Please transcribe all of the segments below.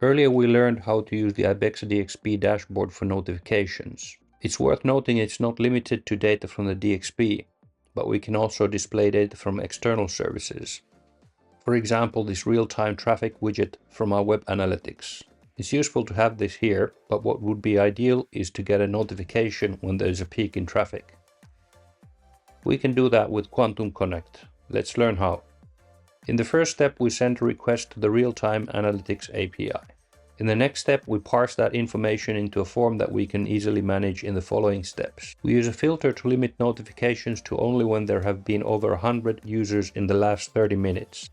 Earlier we learned how to use the Ibexa DXP dashboard for notifications. It's worth noting it's not limited to data from the DXP, but we can also display data from external services. For example, this real-time traffic widget from our web analytics. It's useful to have this here, but what would be ideal is to get a notification when there's a peak in traffic. We can do that with Quantum Connect. Let's learn how. In the first step, we send a request to the Real-Time Analytics API. In the next step, we parse that information into a form that we can easily manage in the following steps. We use a filter to limit notifications to only when there have been over 100 users in the last 30 minutes.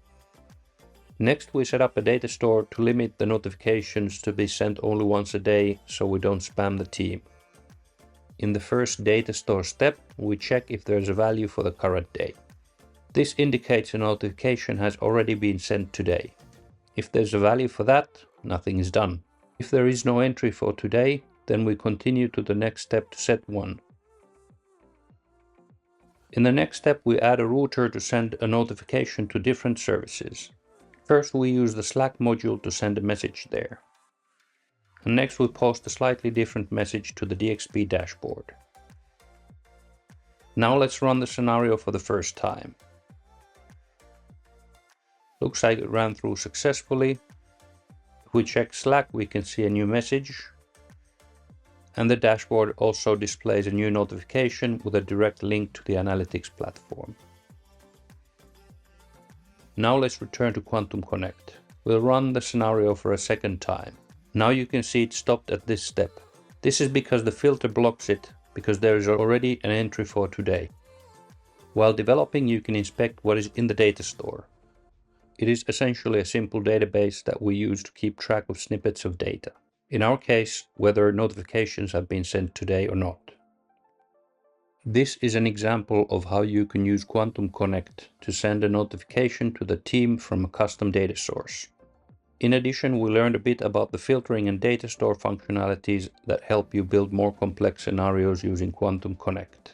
Next, we set up a data store to limit the notifications to be sent only once a day so we don't spam the team. In the first data store step, we check if there's a value for the current day. This indicates a notification has already been sent today. If there's a value for that, nothing is done. If there is no entry for today, then we continue to the next step to set one. In the next step, we add a router to send a notification to different services. First, we use the Slack module to send a message there. And next, we post a slightly different message to the DXP dashboard. Now let's run the scenario for the first time. Looks like it ran through successfully. If we check Slack, we can see a new message. And the dashboard also displays a new notification with a direct link to the analytics platform. Now let's return to Quantum Connect. We'll run the scenario for a second time. Now you can see it stopped at this step. This is because the filter blocks it, because there is already an entry for today. While developing, you can inspect what is in the data store. It is essentially a simple database that we use to keep track of snippets of data. In our case, whether notifications have been sent today or not. This is an example of how you can use Quantum Connect to send a notification to the team from a custom data source. In addition, we learned a bit about the filtering and data store functionalities that help you build more complex scenarios using Quantum Connect.